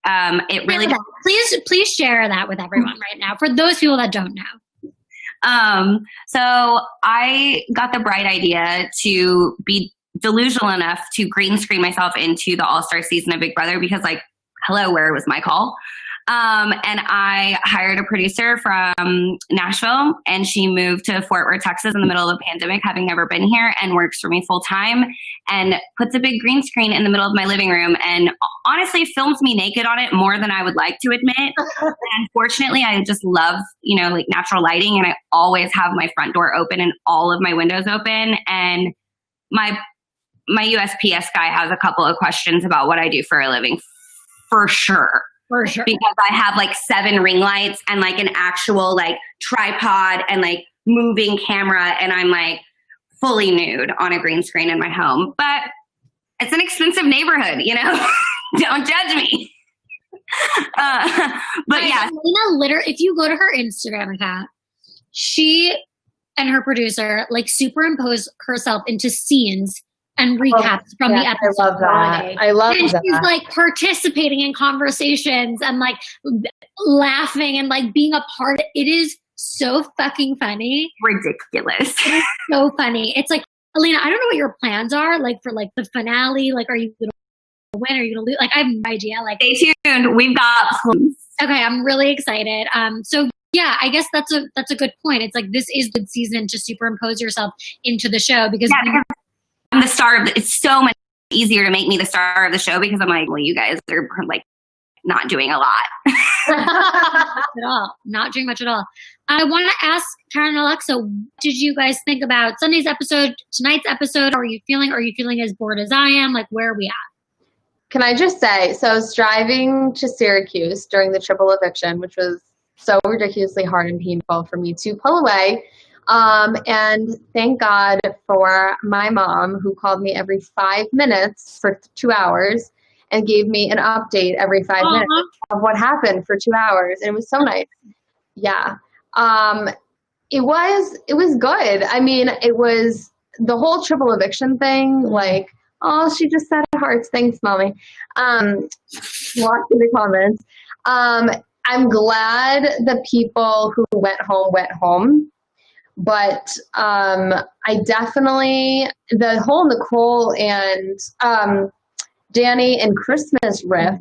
It really please share that with everyone right now for those people that don't know. So I got the bright idea to be delusional enough to green screen myself into the All-Star season of Big Brother because, like, hello, where was my call? And I hired a producer from Nashville, and she moved to Fort Worth, Texas in the middle of the pandemic, having never been here, and works for me full time and puts a big green screen in the middle of my living room and honestly films me naked on it more than I would like to admit. And fortunately, I just love, like natural lighting, and I always have my front door open and all of my windows open. And my USPS guy has a couple of questions about what I do for a living, for sure. For sure. Because I have like 7 ring lights and like an actual like tripod and like moving camera, and I'm like fully nude on a green screen in my home. But it's an expensive neighborhood, Don't judge me. But yeah. Alina, if you go to her Instagram account, she and her producer like superimpose herself into scenes and recaps from the episode. I love that. I love and that. She's like participating in conversations and like laughing and like being a part. It is so fucking funny. Ridiculous. It is so funny. It's like, Alina, I don't know what your plans are like for like the finale. Like, are you going to win? Are you going to lose? Like, I have no idea. Like, stay tuned. We've got plans. Okay, I'm really excited. So yeah, I guess that's a good point. It's like this is the season to superimpose yourself into the show because I'm the star of it's so much easier to make me the star of the show because I'm like, well, you guys are like not doing a lot. At all. Not doing much at all. I want to ask Karen and Alexa, what did you guys think about Sunday's episode, tonight's episode? Are you feeling as bored as I am? Like, where are we at? Can I just say, so I was driving to Syracuse during the triple eviction, which was so ridiculously hard and painful for me to pull away. And thank God for my mom, who called me every 5 minutes for 2 hours and gave me an update every 5 minutes of what happened for 2 hours. And it was so nice. Yeah. It was good. I mean, it was the whole triple eviction thing. Like, oh, she just said hearts. Thanks, mommy. Walk in the comments. I'm glad the people who went home. But I definitely, the whole Nicole and Danny and Christmas riff,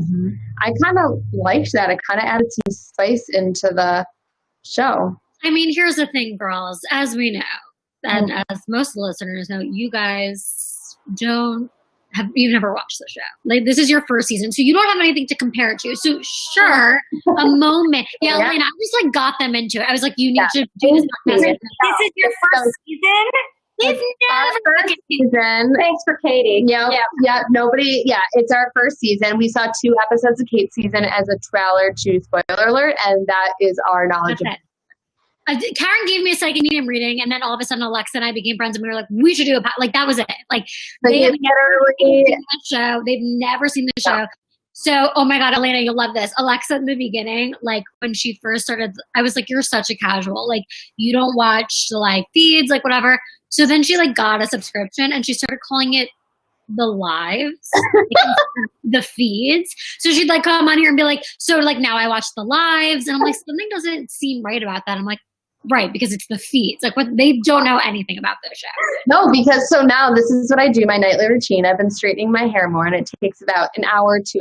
I kind of liked that. It kind of added some spice into the show. I mean, here's the thing, girls. As we know, and as most of the listeners know, you guys you've never watched the show. Like, this is your first season, so you don't have anything to compare it to. So sure, a moment. Yeah, Elena, I just like got them into it. I was like, you need to do this. This is your first season? It's our first season. Thanks for Katie. Yeah. It's our first season. We saw 2 episodes of Kate's season as a trailer to spoiler alert, and that is our knowledge of it. Karen gave me a psychic medium reading, and then all of a sudden Alexa and I became friends, and we were like, we should do like that was it. Like they have never seen the show. They've never seen the show. So, oh my God, Elena, you'll love this. Alexa in the beginning, like when she first started, I was like, you're such a casual. Like, you don't watch the live feeds, like whatever. So then she like got a subscription and she started calling it the lives, the feeds. So she'd like come on here and be like, so like now I watch the lives. And I'm like, something doesn't seem right about that. I'm like, right, because it's the feeds. Like, what, they don't know anything about the show. No, because so now this is what I do, my nightly routine. I've been straightening my hair more, and it takes about an hour, 2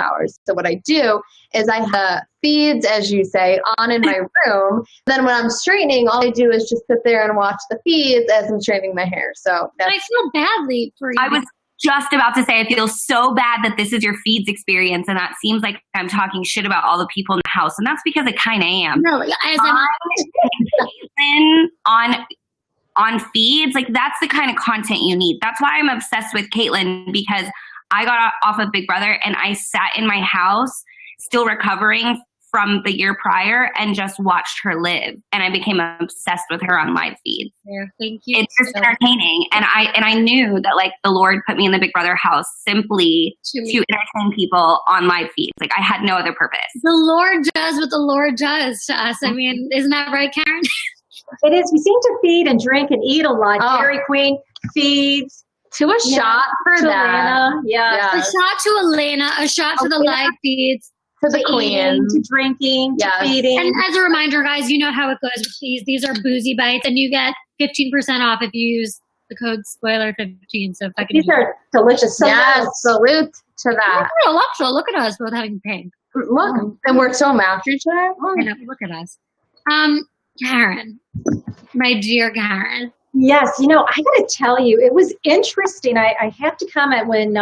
hours. So what I do is I have the feeds, as you say, on in my room. Then when I'm straightening, all I do is just sit there and watch the feeds as I'm straightening my hair. So I feel badly for you. I was just about to say, I feel so bad that this is your feeds experience, and that seems like I'm talking shit about all the people in the house, and that's because I kind of am. No, as I'm on feeds, like that's the kind of content you need. That's why I'm obsessed with Caitlyn, because I got off of Big Brother and I sat in my house still recovering from the year prior and just watched her live, and I became obsessed with her on live feeds. Yeah, thank you. It's just entertaining, and I knew that like the Lord put me in the Big Brother house simply to entertain people on live feeds. Like I had no other purpose. The Lord does what the Lord does to us. I mean, isn't that right, Karen? It is. We seem to feed and drink and eat a lot. Dairy Queen feeds. To a shot for that. Elena. Yeah. A shot to Elena, a shot to the live feeds. To the queen. Eating, to drinking, to feeding. And as a reminder, guys, you know how it goes with these. These are boozy bites, and you get 15% off if you use the code spoiler15. So if I can, these are delicious. So salute to that. Alexa, look at us both having pink. Look, and we're so matchy today. I know, look at us. Karen, my dear Karen. Yes, I got to tell you, it was interesting. I have to comment when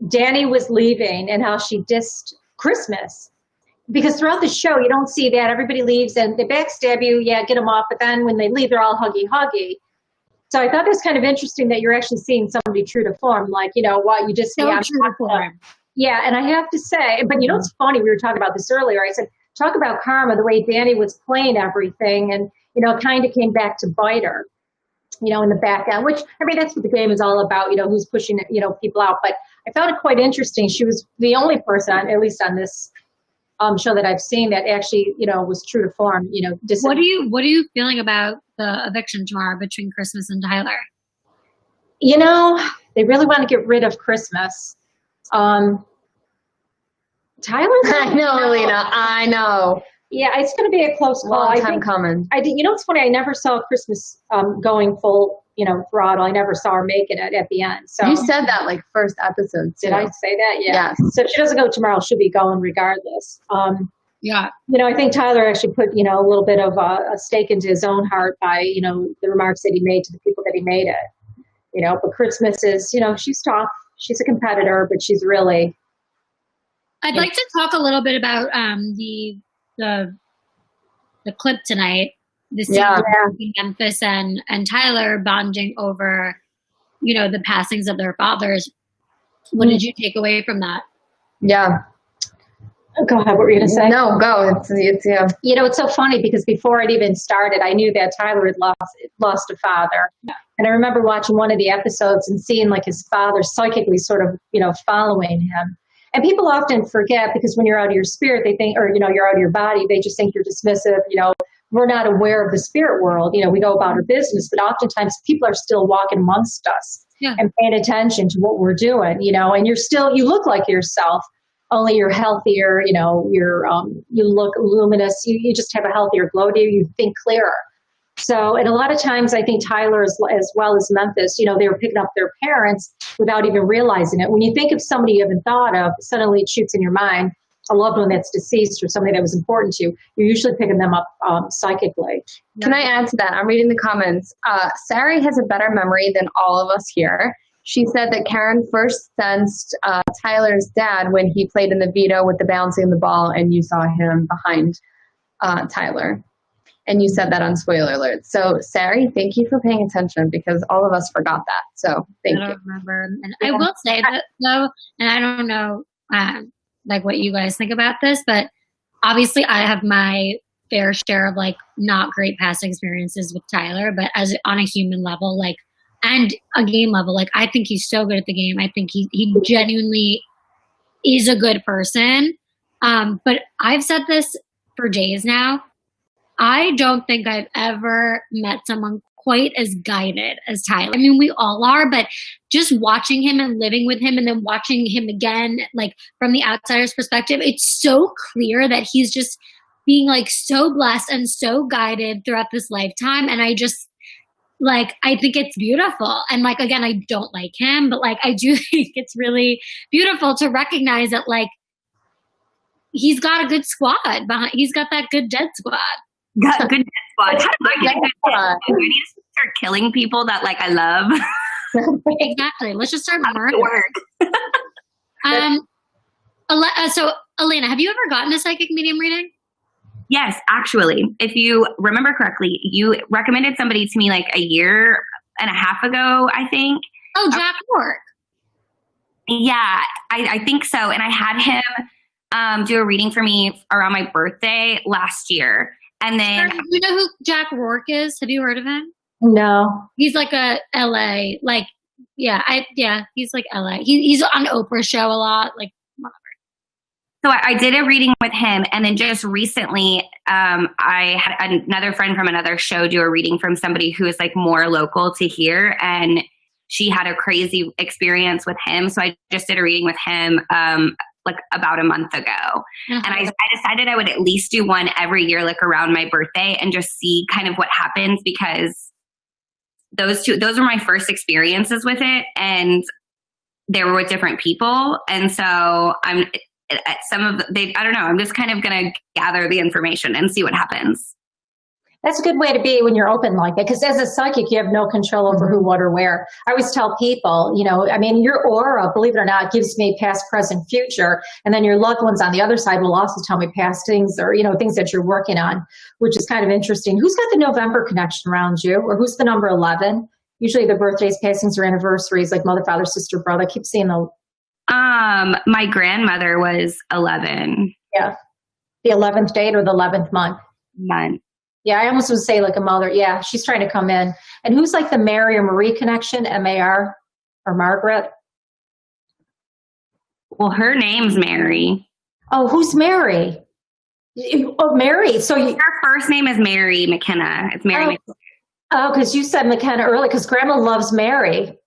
Danny was leaving and how she dissed Christmas. Because throughout the show, you don't see that. Everybody leaves and they backstab you. Yeah, get them off. But then when they leave, they're all huggy. So I thought it was kind of interesting that you're actually seeing somebody true to form. Like, what you just so true to form. Yeah, and I have to say, but it's funny. We were talking about this earlier. I said, talk about karma, the way Danny was playing everything. And, it kind of came back to bite her. In the back end, which, that's what the game is all about, who's pushing, people out. But I found it quite interesting. She was the only person, at least on this show that I've seen, that actually, was true to form, What are you feeling about the eviction tomorrow between Christmas and Tyler? They really want to get rid of Christmas. Tyler? I know, Alina. I know. Yeah, it's going to be a close call. Long time coming. It's funny. I never saw Christmas going full, throttle. I never saw her making it at the end. So you said that first episode. Did I say that? Yeah. Yes. So if she doesn't go tomorrow, she'll be going regardless. Yeah. I think Tyler actually put, a little bit of a stake into his own heart by, the remarks that he made to the people that he made it. But Christmas is, she's tough. She's a competitor, but she's really. I'd like to talk a little bit about the clip tonight, the scene between Memphis and Tyler bonding over, the passings of their fathers. What did you take away from that? Yeah. Go ahead. What were you going to say? No, go. It's yeah. It's so funny because before it even started, I knew that Tyler had lost a father. Yeah. And I remember watching one of the episodes and seeing his father psychically sort of, following him. And people often forget because when you're out of your spirit, they think, or, you're out of your body, they just think you're dismissive. We're not aware of the spirit world. We go about our business, but oftentimes people are still walking amongst us and paying attention to what we're doing, and you look like yourself, only you're healthier, you look luminous. You just have a healthier glow to you. You think clearer. So, and a lot of times I think Tyler, as well as Memphis, they were picking up their parents without even realizing it. When you think of somebody you haven't thought of, suddenly it shoots in your mind, a loved one that's deceased or somebody that was important to you. You're usually picking them up psychically. Can I add to that? I'm reading the comments. Sari has a better memory than all of us here. She said that Karen first sensed Tyler's dad when he played in the veto with the bouncing the ball, and you saw him behind Tyler. And you said that on Spoiler Alert. So, Sari, thank you for paying attention because all of us forgot that. So, thank you. I don't remember. And I will say that, though, and I don't know what you guys think about this, but obviously I have my fair share of not great past experiences with Tyler, but as on a human level, and a game level, I think he's so good at the game. I think he genuinely is a good person. But I've said this for days now. I don't think I've ever met someone quite as guided as Tyler. I mean, we all are, but just watching him and living with him and then watching him again, from the outsider's perspective, it's so clear that he's just being so blessed and so guided throughout this lifetime. And I just, I think it's beautiful. And again, I don't like him, but I do think it's really beautiful to recognize that he's got a good squad behind. He's got that good dead squad. Got good dead squad. How do I get a good dead squad? I need to start killing people that I love. Exactly. Let's just start murdering. So Elena, have you ever gotten a psychic medium reading? Yes, actually. If you remember correctly, you recommended somebody to me a year and a half ago, I think. Oh, Jack Rourke. Yeah, I think so. And I had him do a reading for me around my birthday last year. And then, do you know who Jack Rourke is? Have you heard of him? No. He's a LA, he's LA. He's on Oprah's show a lot, whatever. So I did a reading with him, and then just recently, I had another friend from another show do a reading from somebody who is more local to here, and she had a crazy experience with him. So I just did a reading with him like about a month ago. And I decided I would at least do one every year, like around my birthday, and just see kind of what happens, because those were my first experiences with it, and they were with different people. And so I don't know, I'm just kind of going to gather the information and see what happens. That's a good way to be when you're open like that, because as a psychic, you have no control over who, what, or where. I always tell people, your aura, believe it or not, gives me past, present, future. And then your loved ones on the other side will also tell me past things, or, things that you're working on, which is kind of interesting. Who's got the November connection around you? Or who's the number 11? Usually the birthdays, passings, or anniversaries, like mother, father, sister, brother. I keep seeing the... My grandmother was 11. Yeah. The 11th date or the 11th month? Month. Yeah, I almost would say like a mother. Yeah, she's trying to come in. And who's like the Mary or Marie connection, M-A-R, or Margaret? Well, her name's Mary. Oh, who's Mary? Oh, Mary. So her first name is Mary McKenna. It's Mary McKenna. Oh, because you said McKenna earlier, because Grandma loves Mary.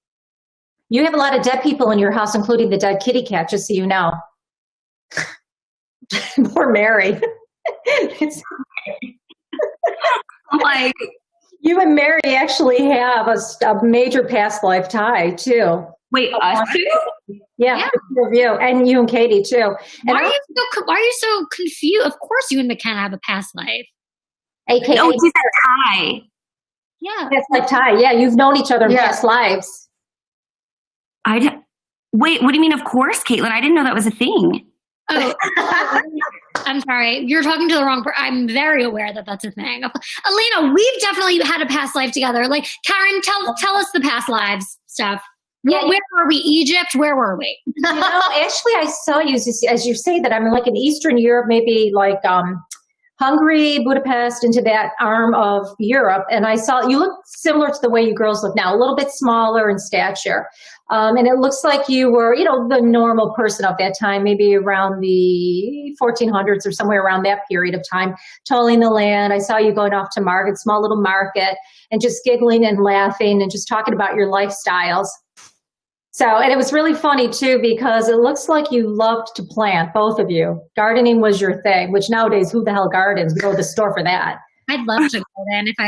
You have a lot of dead people in your house, including the dead kitty cat, just so you know. Poor Mary. It's like, you and Mary actually have a major past life tie too. Wait, us two? Yeah, two of you, and you and Katie too. And why are you so confused? Of course, you and McKenna have a past life. AKA, no, she's a tie. Yeah, past life tie. Yeah, you've known each other in past lives. Wait, what do you mean? Of course, Caitlin. I didn't know that was a thing. Oh, I'm sorry. You're talking to the wrong person. I'm very aware that that's a thing. Elena, we've definitely had a past life together. Like, Karen, tell us the past lives stuff. Yeah, where were we? Egypt? Where were we? Actually, I saw you, as you say that, I'm like in Eastern Europe, maybe like Hungary, Budapest, into that arm of Europe. And I saw you look similar to the way you girls look now, a little bit smaller in stature. And it looks like you were, the normal person of that time, maybe around the 1400s or somewhere around that period of time, tolling the land. I saw you going off to market, small little market, and just giggling and laughing and just talking about your lifestyles. So, and it was really funny too, because it looks like you loved to plant, both of you. Gardening was your thing, which nowadays, who the hell gardens? We go to the store for that. I'd love to garden if I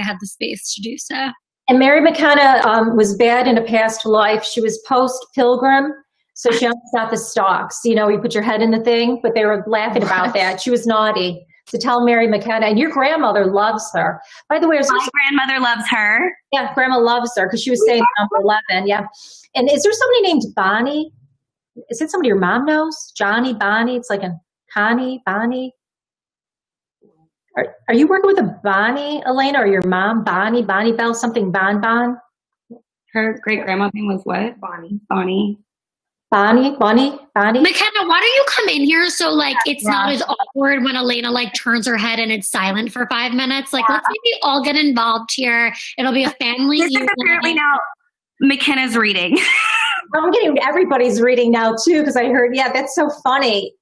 had the space to do so. And Mary McKenna was bad in a past life. She was post-pilgrim, so she almost got the stalks. You put your head in the thing, but they were laughing about that. She was naughty. So tell Mary McKenna, and your grandmother loves her. By the way, my grandmother loves her. Yeah, Grandma loves her because she was saying number 11. Yeah. And is there somebody named Bonnie? Is it somebody your mom knows? Johnny, Bonnie? It's like a Connie, Bonnie. Are you working with a Bonnie, Elena, or your mom, Bonnie Bell, something Bon? Her great grandma name was what? Bonnie. McKenna, why don't you come in here so it's not as awkward when Elena turns her head and it's silent for 5 minutes? Let's maybe all get involved here. It'll be a family. This is apparently now McKenna's reading. I'm getting everybody's reading now too, because I heard, that's so funny.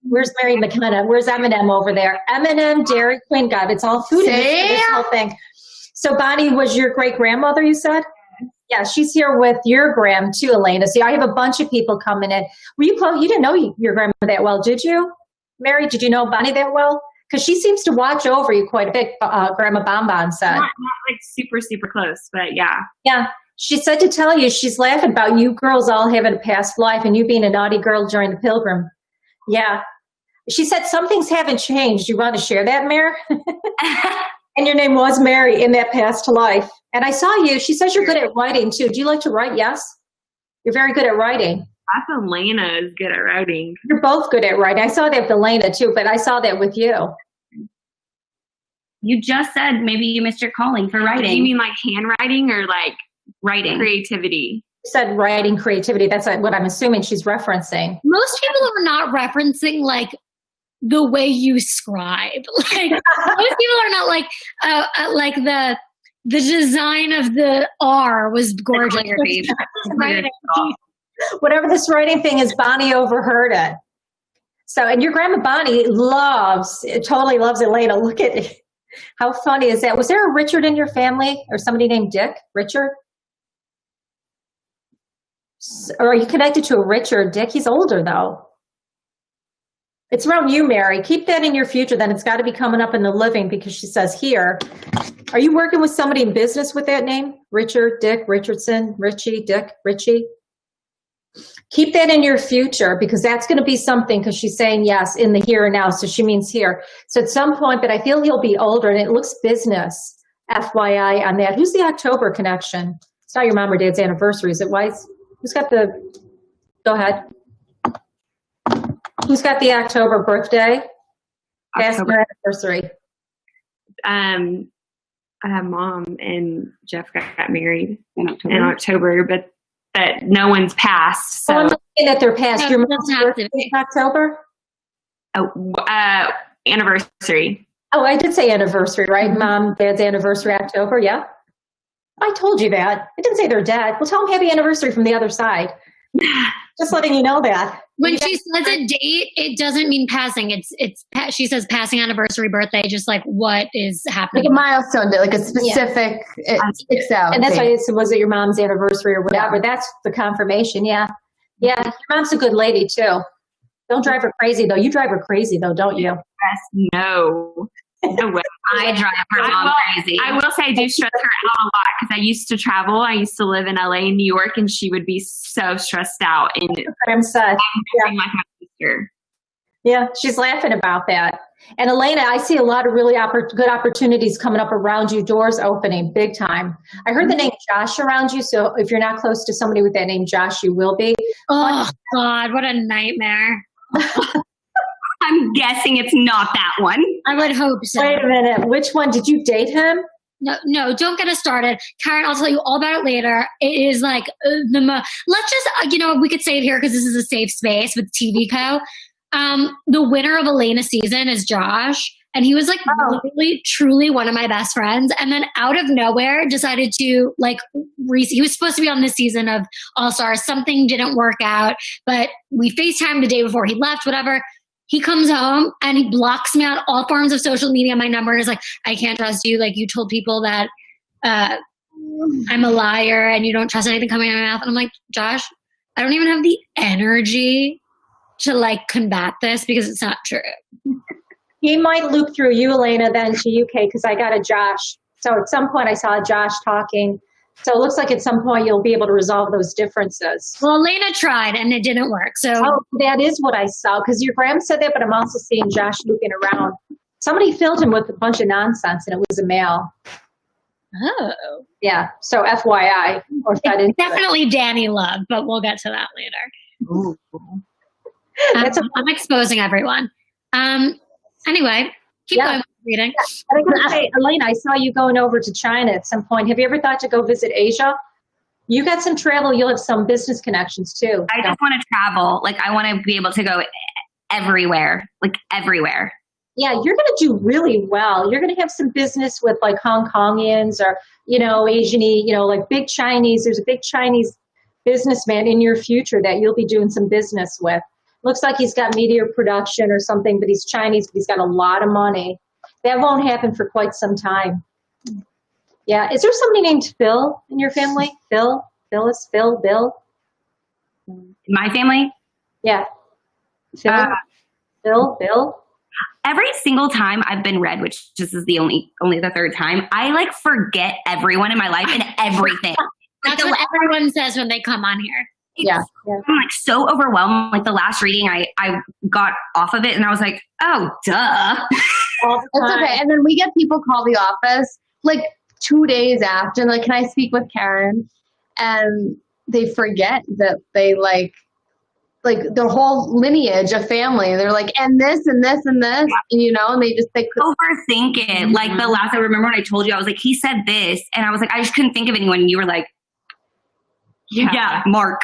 Where's Mary McKenna? Where's Eminem over there? Eminem, Dairy Queen, God, it's all food in this whole thing. So Bonnie was your great grandmother, you said? Yeah, she's here with your gram too, Elena. See, I have a bunch of people coming in. Were you close? You didn't know your grandma that well, did you? Mary, did you know Bonnie that well? Because she seems to watch over you quite a bit, Grandma Bonbon said. Not super, super close, but yeah. Yeah. She said to tell you, she's laughing about you girls all having a past life and you being a naughty girl during the pilgrim. Yeah. She said some things haven't changed. You want to share that, Mary? And your name was Mary in that past life. And I saw you. She says you're good at writing, too. Do you like to write? Yes? You're very good at writing. I thought Elena is good at writing. You're both good at writing. I saw that with Elena, too, but I saw that with you. You just said maybe you missed your calling for writing. Do you mean handwriting or writing? Creativity? You said writing creativity. That's what I'm assuming she's referencing. Most people are not referencing the way you scribe. Most people are not the design of the R was gorgeous. Whatever this writing thing is, Bonnie overheard it. So, and your grandma Bonnie totally loves Elena. Look at it. How funny is that? Was there a Richard in your family or somebody named Dick? Richard? Or are you connected to a Richard? Dick? He's older though. It's around you, Mary. Keep that in your future. Then it's got to be coming up in the living because she says here. Are you working with somebody in business with that name? Richard, Dick, Richardson, Richie, Dick, Richie? Keep that in your future because that's going to be something because she's saying yes in the here and now. So she means here. So at some point, but I feel he'll be older and it looks business. FYI on that. Who's the October connection? It's not your mom or dad's anniversary. Is it Wise? Who's got the, go ahead. Who's got the October birthday? That's their anniversary. I have Mom and Jeff got married in October, but no one's passed. So I'm not saying that they're past. No, Your it mom's doesn't have to birthday be. is October? Oh, anniversary. Oh, I did say anniversary, right? Mom, dad's anniversary, October, yeah? I told you that. I didn't say they're dead. Well, tell them happy anniversary from the other side. Just letting you know that. When she says a date, it doesn't mean passing. She says passing, anniversary, birthday, just like what is Like happening. a milestone day, like a specific, it sticks out. And that's why date. it was it your mom's anniversary or whatever. That's the confirmation, yeah. Yeah, your mom's a good lady, too. Don't drive her crazy, though. You drive her crazy, though, don't you? Yes, no way. I drive her mom crazy. I will say I do stress her out a lot because I used to travel. I used to live in LA and New York, and she would be so stressed out. And I'm sad. I'm like my sister. Yeah, she's laughing about that. And Elena, I see a lot of really good opportunities coming up around you, doors opening big time. I heard the name Josh around you, so if you're not close to somebody with that name Josh, you will be. Oh, God, what a nightmare. I'm guessing it's not that one. I would hope so. Wait a minute, which one? Did you date him? No, don't get us started. Karen, I'll tell you all about it later. It is like let's just, we could say it here because this is a safe space with TVCO. The winner of Elena's season is Josh. And he was like literally, truly one of my best friends. And then out of nowhere decided to he was supposed to be on this season of All Stars. Something didn't work out, but we FaceTimed the day before he left, whatever. He comes home and he blocks me on all forms of social media. My number is like, I can't trust you. Like you told people that I'm a liar and you don't trust anything coming out of my mouth. And I'm like, Josh, I don't even have the energy to combat this because it's not true. He might loop through you, Elena, then to UK because I got a Josh. So at some point I saw Josh talking. So it looks like at some point you'll be able to resolve those differences. Well, Elena tried and it didn't work. So that is what I saw because your grandma said that, but I'm also seeing Josh looping around. Somebody filled him with a bunch of nonsense and it was a male. Oh. Yeah. So FYI. Or definitely Danny Love, but we'll get to that later. Ooh. I'm exposing everyone. Anyway, keep going with reading. And I gotta say, Elena, I saw you going over to China at some point. Have you ever thought to go visit Asia? You got some travel. You'll have some business connections too. I just want to travel. I want to be able to go everywhere. Everywhere. Yeah, you're going to do really well. You're going to have some business with Hong Kongians or, Asian-y, big Chinese. There's a big Chinese businessman in your future that you'll be doing some business with. Looks like he's got media production or something, but he's Chinese, but he's got a lot of money. That won't happen for quite some time. Yeah. Is there somebody named Phil in your family? Phil? Phyllis? Phil? Bill? My family? Yeah. Phil? Bill? Every single time I've been read, which this is the only the third time, I forget everyone in my life and everything. That's what everyone says when they come on here. Yeah. I'm so overwhelmed. The last reading, I got off of it and I was like, oh, duh. It's okay. And then we get people call the office 2 days after, and can I speak with Karen? And they forget that they their whole lineage of family. They're and this and this and this, and they overthink it. The last, I remember when I told you, I was he said this, and I was I just couldn't think of anyone. And you were yeah, Mark.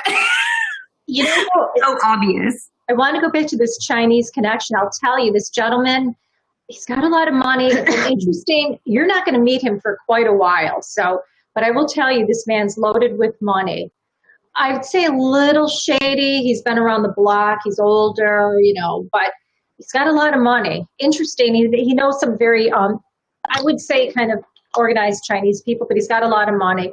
So obvious. I want to go back to this Chinese connection. I'll tell you, this gentleman, he's got a lot of money. And interesting. You're not going to meet him for quite a while. But I will tell you, this man's loaded with money. I would say a little shady. He's been around the block. He's older, but he's got a lot of money. Interesting. He knows some very I would say kind of organized Chinese people, but he's got a lot of money,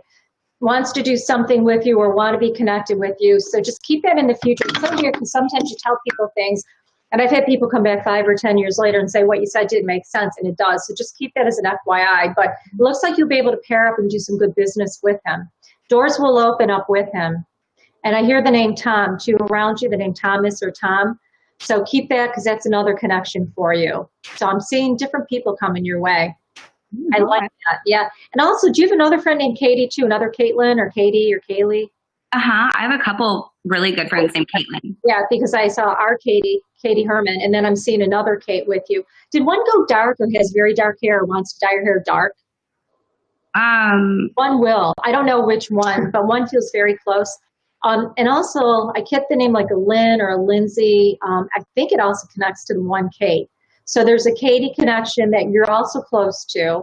wants to do something with you or want to be connected with you. So just keep that in the future. It's so weird because sometimes you tell people things, and I've had people come back 5 or 10 years later and say what you said didn't make sense, and it does. So just keep that as an FYI. But it looks like you'll be able to pair up and do some good business with him. Doors will open up with him. And I hear the name Tom, too, around you, the name Thomas or Tom. So keep that because that's another connection for you. So I'm seeing different people coming your way. I like that. Yeah. And also, do you have another friend named Katie, too? Another Caitlin or Katie or Kaylee? I have a couple really good friends named Caitlin. Yeah, because I saw our Katie Herman, and then I'm seeing another Kate with you. Did one go dark or has very dark hair or wants to dye her hair dark? One will. I don't know which one, but one feels very close. And also, I kept the name like a Lynn or a Lindsay. I think it also connects to the one Kate. So there's a Katie connection that you're also close to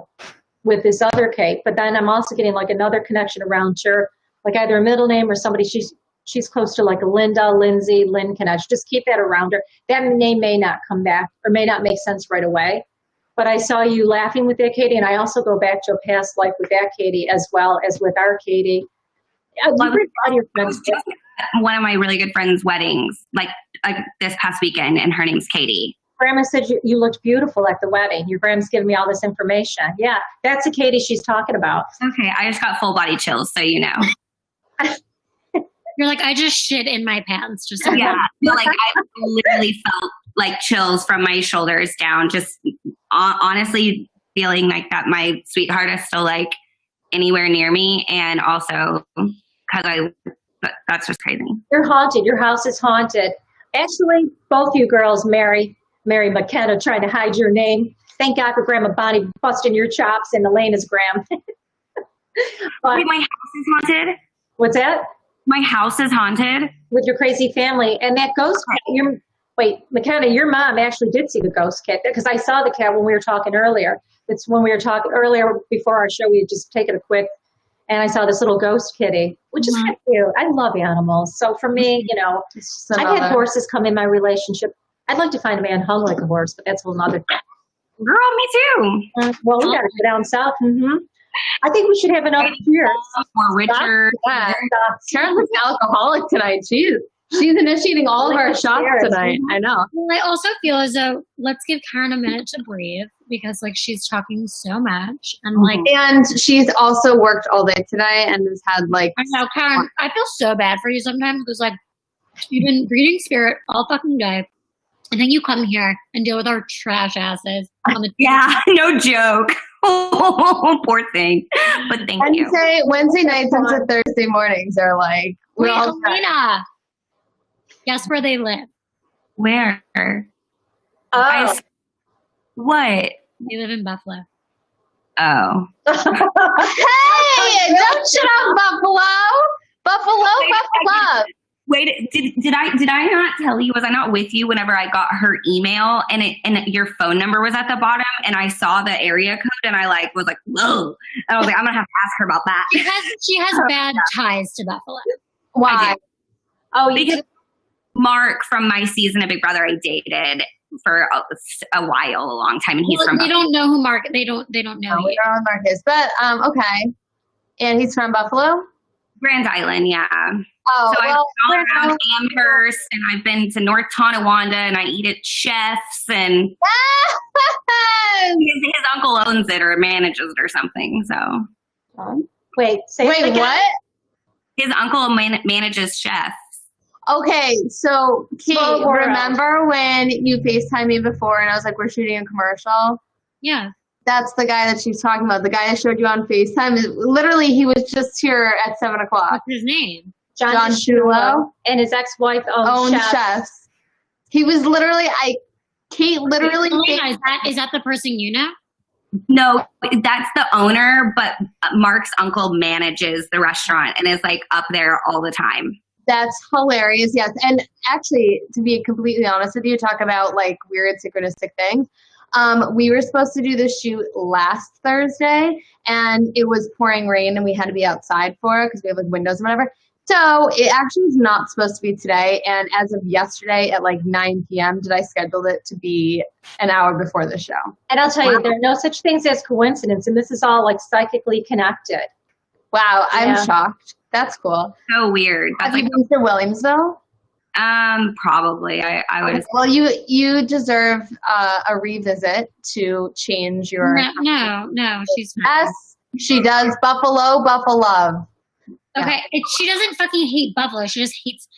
with this other Kate. But then I'm also getting like another connection around her, like either a middle name or somebody she's close to, like a Linda, Lindsay, Lynn connection. Just keep that around her. That name may not come back or may not make sense right away. But I saw you laughing with that Katie, and I also go back to a past life with that Katie as well as with our Katie. One of my really good friends' weddings, like this past weekend, and her name's Katie. Grandma said you looked beautiful at the wedding. Your grandma's giving me all this information. Yeah, that's the Katie she's talking about. Okay, I just got full body chills, so you know. You're like, I just shit in my pants. Just yeah, like I literally felt like chills from my shoulders down. Just honestly feeling like that my sweetheart is still like anywhere near me, and also because that's just crazy. You're haunted. Your house is haunted. Actually, both you girls, Mary McKenna, trying to hide your name. Thank God for Grandma Bonnie busting your chops and Elena's Graham. Wait, my house is haunted? What's that? My house is haunted? With your crazy family. And that ghost cat, wait, McKenna, your mom actually did see the ghost cat because I saw the cat when we were talking earlier. It's when we were talking earlier before our show, we had just taken a quick, and I saw this little ghost kitty, which is kind of cute. I love animals. So for me, I've had horses come in my relationship. I'd like to find a man hung like a horse, but that's a whole nother thing. Girl, me too. Well, we got to go down south. Mm-hmm. I think we should have another cheers. Or Richard. Karen's an alcoholic tonight. She's initiating all of our shots tonight. I know. Well, I also feel as though let's give Karen a minute to breathe because like she's talking so much and she's also worked all day today and has had like. I know, Karen. I feel so bad for you sometimes because like you've been reading spirit all fucking day, and then you come here and deal with our trash asses on the no joke. Poor thing. But thank you. Wednesday nights into Thursday mornings are like we're all Elena. Guess where they live? Where? Oh. What? They live in Buffalo. Oh. Hey, don't shit on Buffalo. Wait, did I not tell you? Was I not with you whenever I got her email and your phone number was at the bottom and I saw the area code and I was like, whoa. And I was like, I'm gonna have to ask her about that. She has bad ties to Buffalo. Why? Because Mark from my season of Big Brother I dated for a long time, and he's from. They don't know who Mark. They don't know. We don't know who Mark is, but okay. And he's from Buffalo, Grand Island, yeah. Oh, so I've gone around Amherst, and I've been to North Tonawanda, and I eat at Chef's, and his uncle owns it or manages it or something. So, wait, what? His uncle manages Chef's. Okay, so Kate, remember when you FaceTimed me before and I was like, we're shooting a commercial? Yeah. That's the guy that she's talking about. The guy I showed you on FaceTime. Literally, he was just here at 7:00. What's his name? John Shulo. And his ex-wife owns Chef's. He was literally, Kate literally. Is that the person you know? No, that's the owner, but Mark's uncle manages the restaurant and is up there all the time. That's hilarious. Yes. And actually, to be completely honest with you, talk about weird synchronistic things. We were supposed to do the shoot last Thursday and it was pouring rain and we had to be outside for it because we have windows and whatever. So it actually was not supposed to be today. And as of yesterday at like 9 p.m., did I schedule it to be an hour before the show. And I'll tell you, there are no such things as coincidence. And this is all like psychically connected. Wow, I'm shocked. That's cool. So weird. That's Have you been to Williamsville? Probably. I would. Well, you deserve a revisit to change your. No, she's not. Yes, she does. Buffalo. Okay, she doesn't fucking hate Buffalo. She just hates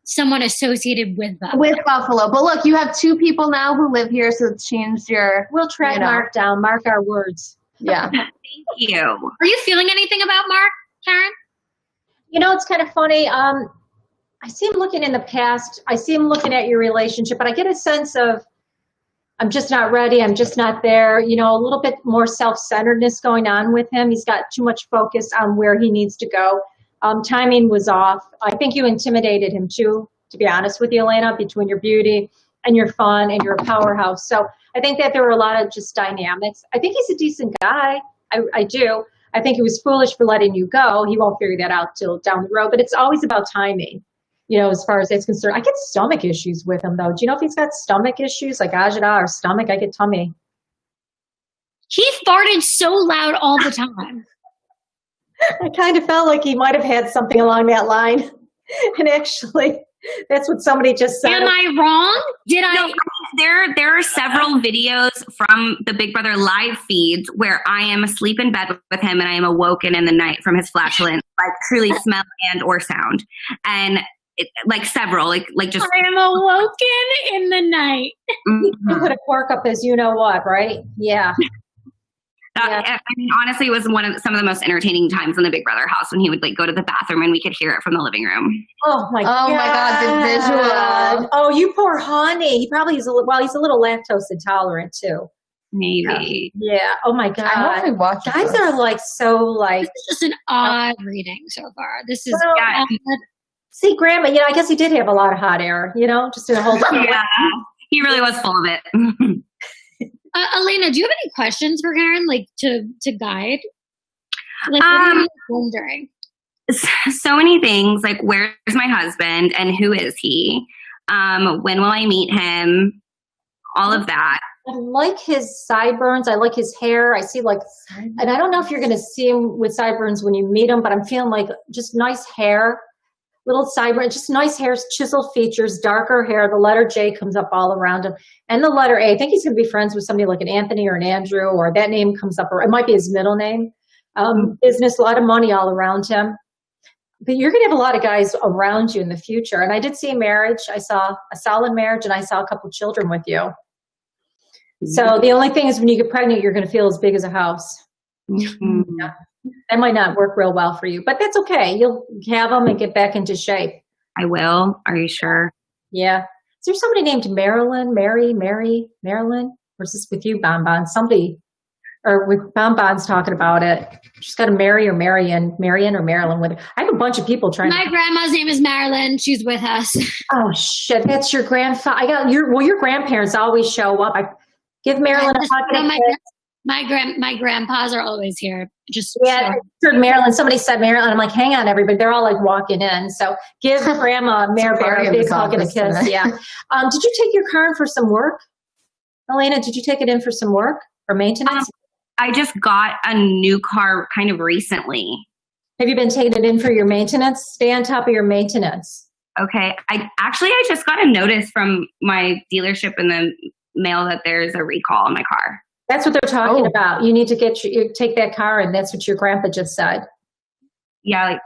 someone associated with Buffalo. With Buffalo. But look, you have 2 people now who live here, so it's changed your. We'll track Mark down. Mark our words. Yeah. Thank you. Are you feeling anything about Mark, Karen? You know, it's kind of funny. I see him looking in the past. I see him looking at your relationship, but I get a sense of, I'm just not ready. I'm just not there. You know, a little bit more self-centeredness going on with him. He's got too much focus on where he needs to go. Timing was off. I think you intimidated him too, to be honest with you, Elena, between your beauty and your fun and your powerhouse. So I think that there were a lot of just dynamics. I think he's a decent guy. I do. I think he was foolish for letting you go. He won't figure that out till down the road, but it's always about timing. You know, as far as that's concerned. I get stomach issues with him, though. Do you know if he's got stomach issues, like agita or stomach? I get tummy. He farted so loud all the time. I kind of felt like he might have had something along that line. And actually, that's what somebody just said. Am I wrong? Did I? No, there are several videos from the Big Brother live feeds where I am asleep in bed with him and I am awoken in the night from his flatulence, like truly smell and or sound. And like several, like just. I am awoken in the night. You put a cork up as you know what, right? Yeah. I mean, honestly, it was some of the most entertaining times in the Big Brother house when he would like go to the bathroom and we could hear it from the living room. Oh my God, the visual. Oh, you poor honey. He's a little lactose intolerant too. Maybe. Yeah. Oh my God. I hope we watch Guys are like so like. This is just an odd reading so far. This is. Well, see, Grandma. You know, I guess he did have a lot of hot air. You know, just in a whole. Yeah, he really was full of it. Elena, do you have any questions for Karen, like to guide? Like, what are you wondering? So many things, like where's my husband and who is he? When will I meet him? All of that. I like his sideburns. I like his hair. I see like, and I don't know if you're going to see him with sideburns when you meet him, but I'm feeling like just nice hair. Little sideburns, just nice hair, chiseled features, darker hair. The letter J comes up all around him. And the letter A. I think he's going to be friends with somebody like an Anthony or an Andrew, or that name comes up, or it might be his middle name. Business, a lot of money all around him. But you're going to have a lot of guys around you in the future. And I did see a marriage. I saw a solid marriage, and I saw a couple children with you. So the only thing is when you get pregnant, you're going to feel as big as a house. Mm-hmm. Yeah. That might not work real well for you, but that's okay. You'll have them and get back into shape. I will. Are you sure? Yeah. Is there somebody named Marilyn, Marilyn? Or is this with you, Bonbon? Somebody, or with Bonbon's talking about it. She's got a Mary or Marion or Marilyn with her. I have a bunch of people trying. My grandma's name is Marilyn. She's with us. Oh shit, that's your grandfather. Your grandparents always show up. I give Marilyn a hug. My grandpas are always here. Just I heard Marilyn. Somebody said Marilyn. I'm like, hang on, everybody. They're all like walking in. So give Grandma Mare Bear a big hug and a kiss. Tonight. Yeah. Did you take your car in for some work, Elena? Did you take it in for some work or maintenance? I just got a new car kind of recently. Have you been taking it in for your maintenance? Stay on top of your maintenance. Okay. I just got a notice from my dealership in the mail that there's a recall on my car. That's what they're talking about. You need to take that car, and that's what your grandpa just said. Yeah, like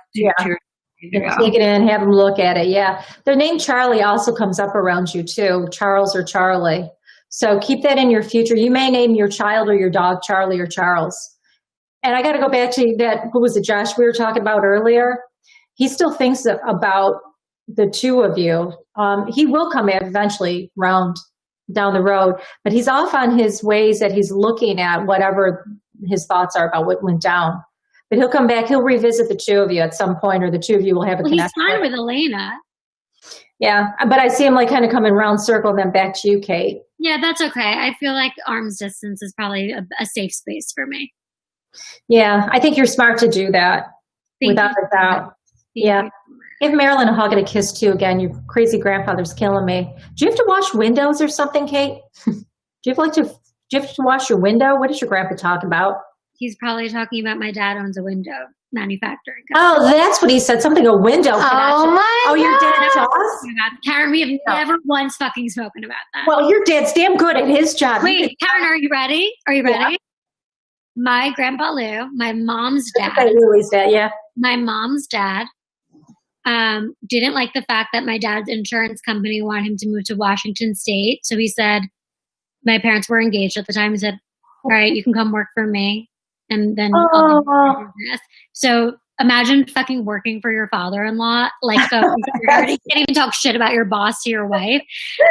take it in, have them look at it. Yeah, the name Charlie also comes up around you too, Charles or Charlie. So keep that in your future. You may name your child or your dog Charlie or Charles. And I got to go back to that. Who was it, Josh? We were talking about earlier. He still thinks about the two of you. He will come eventually round down the road, but he's off on his ways that he's looking at whatever his thoughts are about what went down. But he'll come back. He'll revisit the two of you at some point, or the two of you will have a connection. He's fine with Elena. Yeah, but I see him like kind of coming round circle, then back to you, Kate. Yeah, that's okay. I feel like arm's distance is probably a safe space for me. Yeah, I think you're smart to do that. Thank without you. a doubt. Yeah. Give Marilyn a hug and a kiss too. Again, your crazy grandfather's killing me. Do you have to wash windows or something, Kate? Do you have to wash your window? What is your grandpa talking about? He's probably talking about my dad owns a window manufacturing company. Oh, that's what he said. Something a window. Oh your dad does? Karen, we have never once fucking spoken about that. Well, your dad's damn good at his job. Wait, Karen, are you ready? Are you ready? Yeah. My grandpa Lou, my mom's dad. Louie's dad, yeah. My mom's dad didn't like the fact that my dad's insurance company wanted him to move to Washington State. So he said, my parents were engaged at the time. He said, all right, you can come work for me. And then I'll do this. So imagine fucking working for your father-in-law. Like, so you can't even talk shit about your boss to your wife.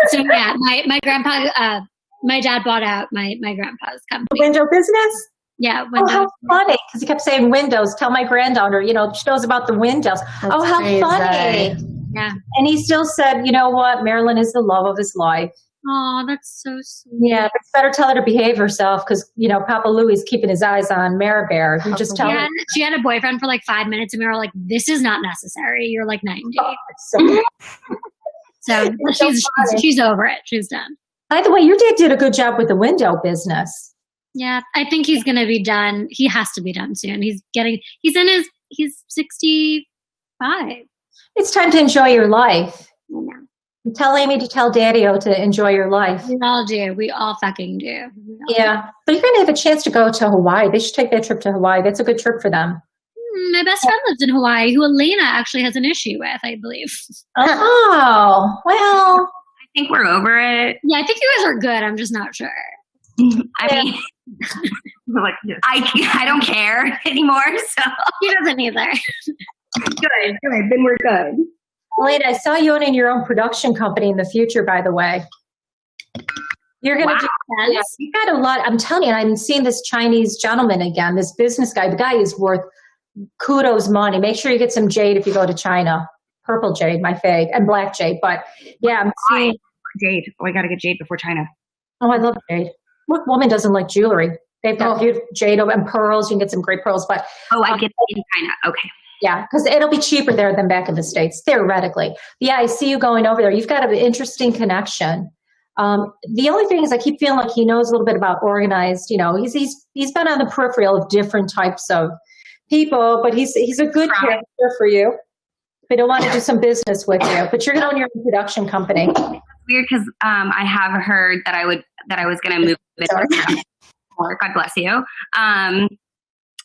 So yeah, my grandpa, my dad bought out my grandpa's company. The window business? Yeah. Windows. Oh, how funny. Because he kept saying windows. Tell my granddaughter, she knows about the windows. That's how crazy. funny. Yeah. And he still said, you know what? Marilyn is the love of his life. Oh, that's so sweet. Yeah, but it's better tell her to behave herself because, Papa Louie's keeping his eyes on Maribel. You just tell her. She had a boyfriend for like 5 minutes and we were like, this is not necessary. You're like 90. So she's over it. She's done. By the way, your dad did a good job with the window business. Yeah, I think he's going to be done. He has to be done soon. He's 65. It's time to enjoy your life. Yeah. Tell Amy to tell Daddy-O to enjoy your life. We all do. We all fucking do. Yeah. But you're going to have a chance to go to Hawaii. They should take that trip to Hawaii. That's a good trip for them. My best friend lives in Hawaii, who Elena actually has an issue with, I believe. Oh, well. I think we're over it. Yeah, I think you guys are good. I'm just not sure. I mean, I don't care anymore. So he doesn't either. Good. Then we're good. Elena, I saw you owning your own production company in the future, by the way. You're going to do that. Yeah, you've got a lot. I'm telling you, I'm seeing this Chinese gentleman again, this business guy. The guy is worth kudos money. Make sure you get some jade if you go to China. Purple jade, my fave, and black jade. But yeah, I'm seeing jade. Oh, I got to get jade before China. Oh, I love jade. What woman doesn't like jewelry? They've got beautiful jade and pearls. You can get some great pearls. But I get it in China. Okay. Yeah, because it'll be cheaper there than back in the States, theoretically. But yeah, I see you going over there. You've got an interesting connection. The only thing is I keep feeling like he knows a little bit about organized, he's been on the peripheral of different types of people, but he's a good character for you. They don't want to do some business with you, but you're going to own your own production company. It's weird because I have heard that I was going to move it. God bless you.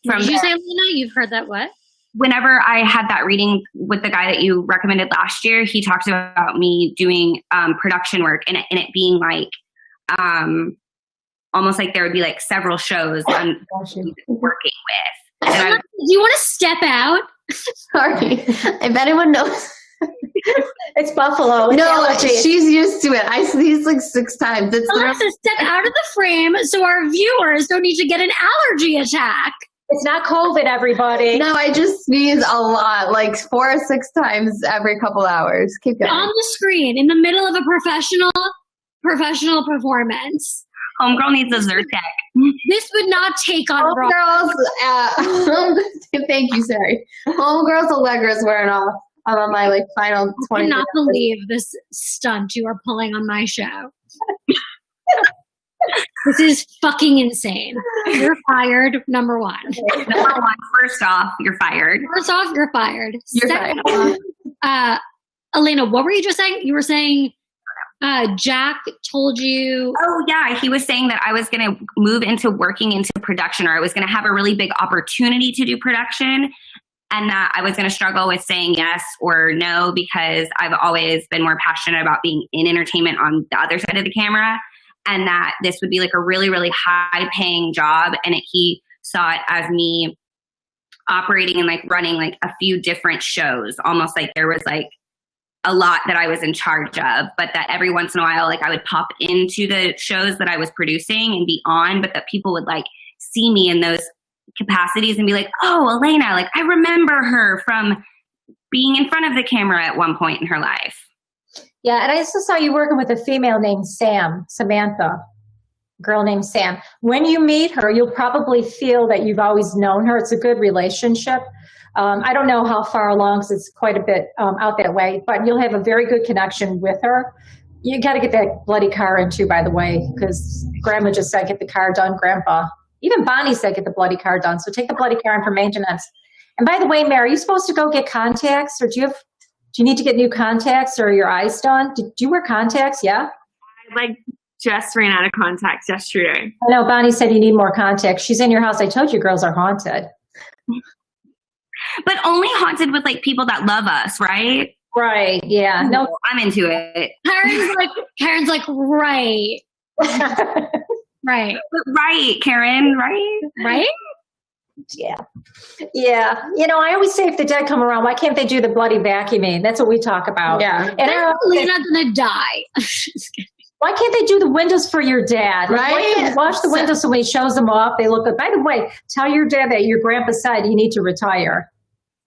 Did you say, Lena? You've heard that what? Whenever I had that reading with the guy that you recommended last year, he talked about me doing production work and it being like almost like there would be like several shows I'm working with. Do you want to step out? Sorry. If anyone knows. It's Buffalo. It's allergy. She's used to it. I sneezed like 6 times. Alexa, step out of the frame so our viewers don't need to get an allergy attack. It's not COVID, everybody. No, I just sneeze a lot, like 4 or 6 times every couple hours. Keep going. On the screen, in the middle of a professional performance. Homegirl needs a Zyrtec. This would not take on Homegirls. Thank you, Sari. Homegirls Allegra's wearing off. I'm on my final 20 I cannot believe this stunt you are pulling on my show. This is fucking insane. You're fired, number one. Number one, first off, you're fired. First off, you're fired. You're Second fired. off, Elena, what were you just saying? You were saying Jack told you. Oh, yeah. He was saying that I was going to move into working into production, or I was going to have a really big opportunity to do production, and that I was going to struggle with saying yes or no because I've always been more passionate about being in entertainment on the other side of the camera. And that this would be like a really, really high paying job. And he saw it as me operating and like running like a few different shows, almost like there was like a lot that I was in charge of, but that every once in a while, like I would pop into the shows that I was producing and be on, but that people would like see me in those capacities and be like, oh, Elena, like I remember her from being in front of the camera at one point in her life. Yeah, and I also saw you working with a female named Samantha. girl named Sam. When you meet her, you'll probably feel that you've always known her. It's a good relationship. I don't know how far along, because it's quite a bit out that way, but you'll have a very good connection with her. You got to get that bloody car in too, by the way, because Grandma just said get the car done, Grandpa. Even Bonnie said get the bloody car done. So take the bloody car in for maintenance. And by the way, Mary, are you supposed to go get contacts, or do you need to get new contacts or your eyes done? Do you wear contacts? Yeah. I just ran out of contacts yesterday. I know Bonnie said you need more contacts. She's in your house. I told you girls are haunted. But only haunted with people that love us, right? Right. Yeah. No, I'm into it. Karen's like, right. Right. Right, Karen, right? Right? Yeah. Yeah. I always say if the dead come around, why can't they do the bloody vacuuming? That's what we talk about. Yeah. And Lena's gonna die. why can't they do the windows for your dad? Right. Wash the windows so when he shows them off, they look good. By the way, tell your dad that your grandpa said you need to retire.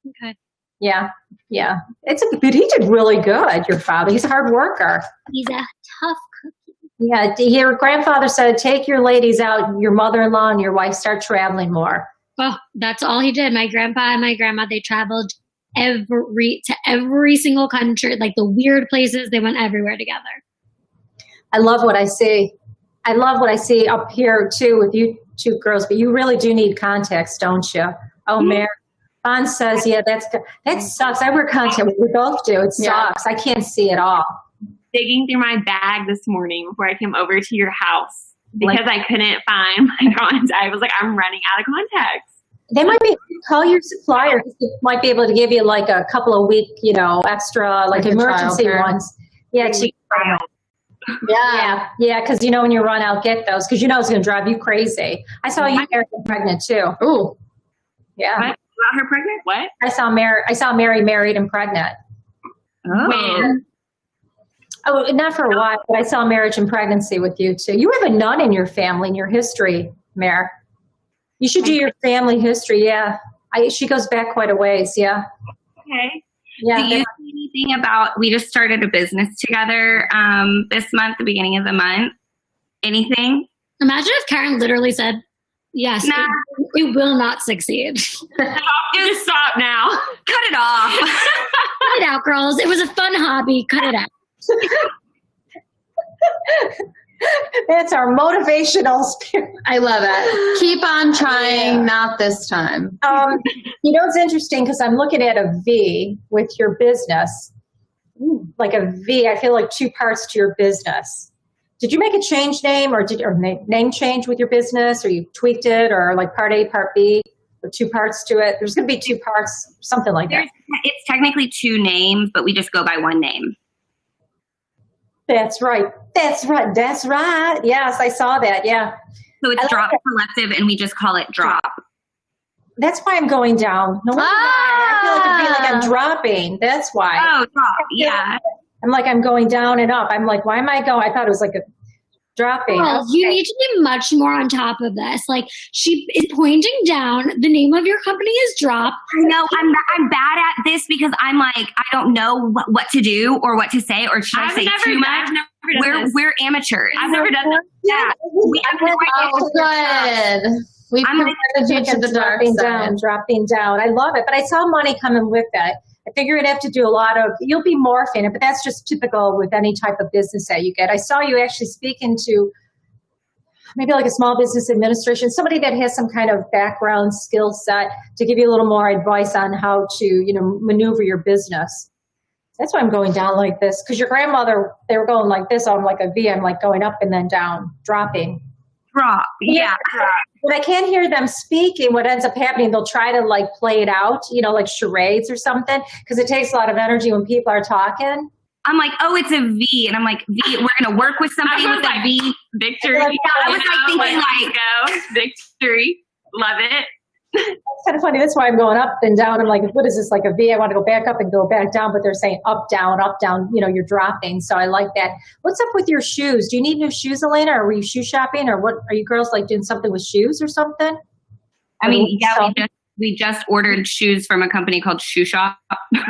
Okay. Yeah. Yeah. But he did really good, your father. He's a hard worker. He's a tough cookie. Yeah. Your grandfather said, take your ladies out, your mother-in-law and your wife start traveling more. Well, that's all he did. My grandpa and my grandma, they traveled to every single country, the weird places. They went everywhere together. I love what I see. I love what I see up here too with you two girls, but you really do need contacts, don't you? Oh, Mary. Bon says, yeah, that sucks. I wear contacts. We both do. It sucks. I can't see at all. Digging through my bag this morning before I came over to your house because I couldn't find my contacts. I was like, I'm running out of contacts. They might call your supplier. They might be able to give you a couple of week, extra, emergency ones. Yeah. Yeah, because when you run out, get those, because it's going to drive you crazy. I saw you pregnant too. Ooh. Yeah. What? About her pregnant? What? I saw Mary married and pregnant. Oh. When? Oh, not for a while, but I saw marriage and pregnancy with you too. You have a nun in your family, in your history, Mary. You should do your family history. Yeah. She goes back quite a ways. Yeah. Okay. Yeah. Do you see anything about, we just started a business together this month, the beginning of the month. Anything? Imagine if Karen literally said, yes, it will not succeed. Just stop now. Cut it off. Cut it out, girls. It was a fun hobby. Cut it out. That's our motivational spirit. I love it. Keep on trying, not this time. It's interesting because I'm looking at a V with your business. Like a V, I feel like two parts to your business. Did you make a change name or name change with your business, or you tweaked it, or part A, part B, or two parts to it? There's going to be two parts, something like that. It's technically two names, but we just go by one name. That's right. Yes, I saw that. Yeah. So it's Drop Collective, and we just call it Drop. That's why I'm going down. No, I feel like I'm dropping. That's why. Oh, Drop. Yeah. I'm I'm going down and up. I'm why am I going? I thought it was a dropping. Well, you need to be much more on top of this. She is pointing down. The name of your company is Drop. I know. I'm bad at this because I'm I don't know what to do or what to say, or should I say too much? We're amateurs. I've never done that. Yeah. Good. We prepared you to the dark side. Dropping down. I love it. But I saw money coming with that. I figure you'd have to do you'll be morphing it, but that's just typical with any type of business that you get. I saw you actually speaking to maybe a small business administration, somebody that has some kind of background skill set to give you a little more advice on how to, maneuver your business. That's why I'm going down like this. Because your grandmother, they were going like this on a V. I'm going up and then down, dropping. Drop. Yeah. When I can't hear them speaking, what ends up happening, they'll try to play it out, charades or something, because it takes a lot of energy when people are talking. I'm oh, it's a V. And I'm V, we're going to work with somebody with a V. Victory. I was thinking go. Victory. Love it. It's kind of funny. That's why I'm going up and down. I'm what is this, a V? I want to go back up and go back down, but they're saying up, down, you're dropping. So I like that. What's up with your shoes? Do you need new shoes, Elena, or were you shoe shopping, or what? Are you girls doing something with shoes or something? I mean, we just ordered shoes from a company called Shoe Shop.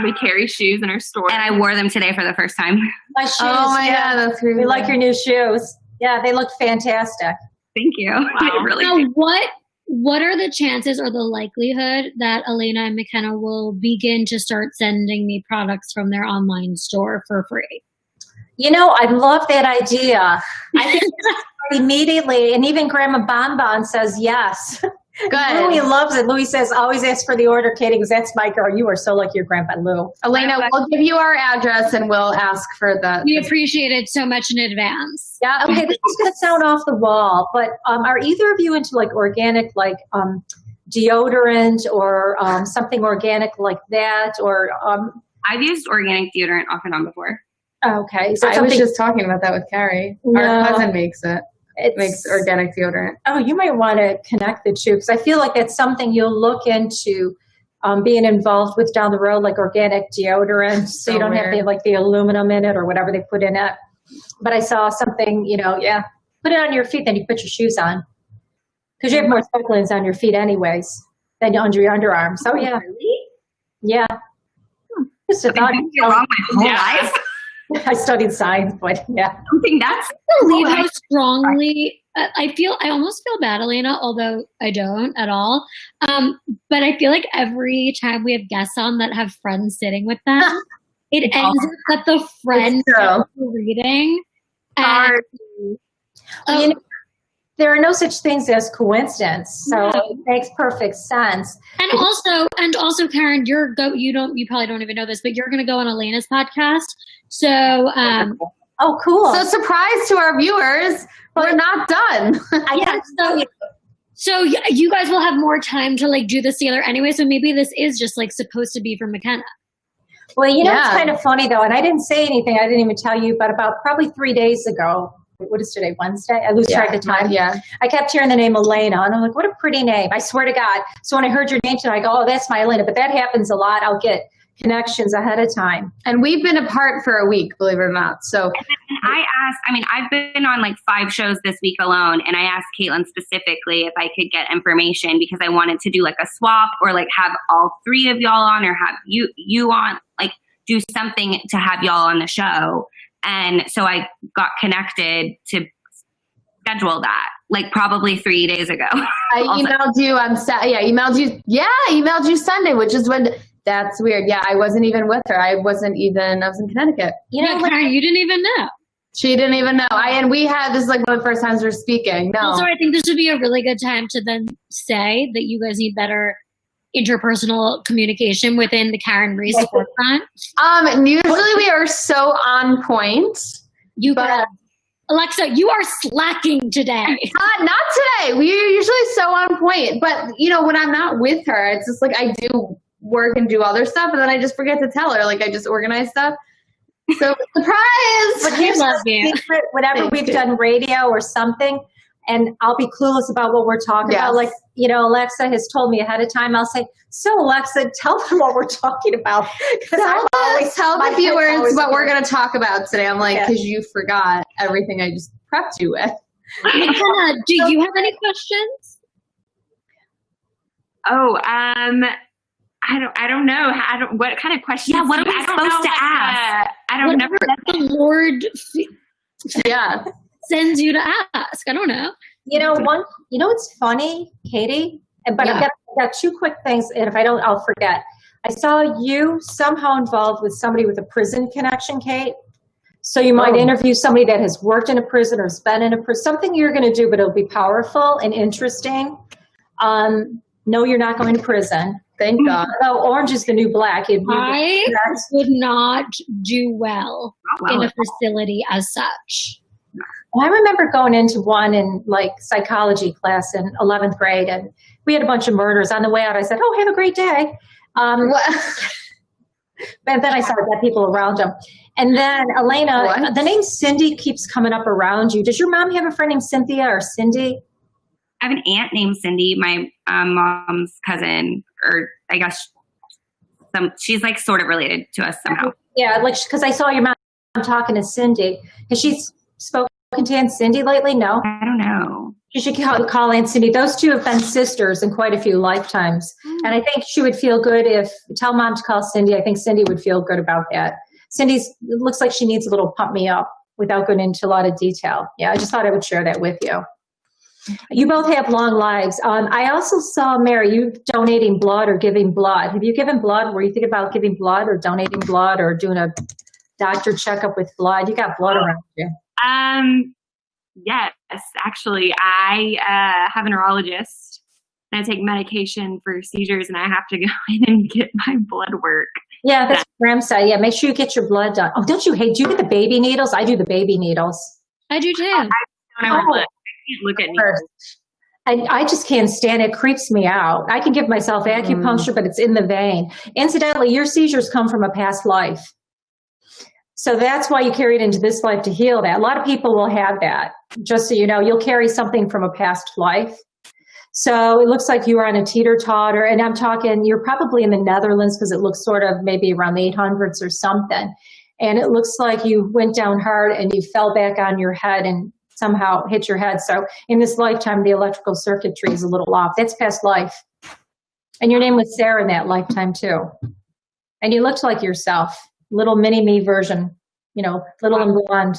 We carry shoes in our store. And I wore them today for the first time. My shoes. Oh my God, that's really we like your new shoes. Yeah, they look fantastic. Thank you. Wow. Really Now, do. what are the chances or the likelihood that Elena and McKenna will begin to start sending me products from their online store for free? You know, I love that idea. I think immediately, and even Grandma Bonbon says yes. Good. Louie loves it. Louie says, always ask for the order, Katie, because that's my girl. You are so like your Grandpa Lou. Elena, we'll give you our address and we'll ask for the. We appreciate it so much in advance. Yeah, okay, this is going to sound off the wall, but are either of you into like organic, like deodorant or something organic like that? Or I've used organic deodorant off and on before. okay, so I was just talking about that with Carrie. No. Our cousin makes it. Makes organic deodorant. Oh, you might want to connect the two because I feel like that's something you'll look into being involved with down the road, like organic deodorant, so you don't have the aluminum in it or whatever they put in it. But I saw something, put it on your feet, then you put your shoes on because you have more succulents on your feet anyways than under your underarms. So yeah, yeah. Just a thought. I've been wrong my whole life. I studied science, but yeah. I don't think that's Believe how strongly I almost feel bad, Elena, although I don't at all. But I feel like every time we have guests on that have friends sitting with them, it ends up that the friend is reading. And, there are no such things as coincidence, so it makes perfect sense. And also, Karen, you probably don't even know this, but you're going to go on Elena's podcast. So, oh, cool! So, surprise to our viewers, we're not done. So you guys will have more time to like do this together anyway. So maybe this is just like supposed to be for McKenna. Well, it's kind of funny though, and I didn't say anything. I didn't even tell you, but about probably 3 days ago. What is today? Wednesday? I lose track of time. Yeah. I kept hearing the name Elena, and I'm like, what a pretty name. I swear to God. So when I heard your name today, I go, oh, that's my Elena. But that happens a lot. I'll get connections ahead of time. And we've been apart for a week, believe it or not. So I've been on like 5 shows this week alone, and I asked Caitlin specifically if I could get information because I wanted to do like a swap or like have all 3 of y'all on or have you on, like do something to have y'all on the show. And so I got connected to schedule that, like probably 3 days ago. I emailed you on emailed you Sunday, which is when that's weird. Yeah, I wasn't even with her. I was in Connecticut. Karen, you didn't even know. She didn't even know. We had this is like one of the first times we're speaking. No. Also, I think this would be a really good time to then say that you guys need better interpersonal communication within the Karen Reese forefront. Usually we are so on point. Alexa, you are slacking today. Not today. We are usually so on point. But when I'm not with her, it's just like I do work and do other stuff, and then I just forget to tell her. Like I just organize stuff. So surprise! But here's the secret: whenever we've done radio or something, and I'll be clueless about what we're talking about. Like, Alexa has told me ahead of time. I'll say, so Alexa, tell them what we're talking about. Tell the viewers what we're going to talk about today. I'm like, because you forgot everything I just prepped you with. McKenna, do you have any questions? Oh, I don't know. What kind of questions? Yeah, what are we supposed to ask? I don't know. The Lord sends you to ask. I don't know. It's funny, Katie, but I've got 2 quick things, and if I don't, I'll forget. I saw you somehow involved with somebody with a prison connection, Kate. So you might interview somebody that has worked in a prison or has been in a prison, something you're going to do, but it'll be powerful and interesting. No, you're not going to prison. Thank God. Oh, orange is the new black. I would not do well in a facility as such. I remember going into one in like psychology class in 11th grade, and we had a bunch of murders. On the way out, I said, "Oh, have a great day." But then I saw dead people around them. And then Elena, the name Cindy keeps coming up around you. Does your mom have a friend named Cynthia or Cindy? I have an aunt named Cindy, my mom's cousin, or I guess she's like sort of related to us somehow. Yeah, like because I saw your mom talking to Cindy. Has she spoken to Aunt Cindy lately? No? I don't know. You should call Aunt Cindy. Those 2 have been sisters in quite a few lifetimes. And I think she would feel good tell Mom to call Cindy. I think Cindy would feel good about that. It looks like she needs a little pump me up. without going into a lot of detail. Yeah, I just thought I would share that with you. You both have long lives. I also saw, Mary, you donating blood or giving blood. Have you given blood? Were you thinking about giving blood or donating blood or doing a doctor checkup with blood? You got blood around you. Yes, actually, I have a neurologist and I take medication for seizures and I have to go in and get my blood work. Yeah, that's what Graham said. Yeah, make sure you get your blood done. Oh, do you get the baby needles? I do the baby needles. I do too. I can't look at needles. I just can't stand it. It creeps me out. I can give myself acupuncture, but it's in the vein. Incidentally, your seizures come from a past life. So that's why you carry it into this life to heal that. A lot of people will have that. Just so you know, you'll carry something from a past life. So it looks like you were on a teeter-totter, and I'm talking, you're probably in the Netherlands because it looks sort of maybe around the 800s or something. And it looks like you went down hard and you fell back on your head and somehow hit your head. So in this lifetime, the electrical circuitry is a little off. That's past life. And your name was Sarah in that lifetime too. And you looked like yourself, little mini-me version, little and blonde.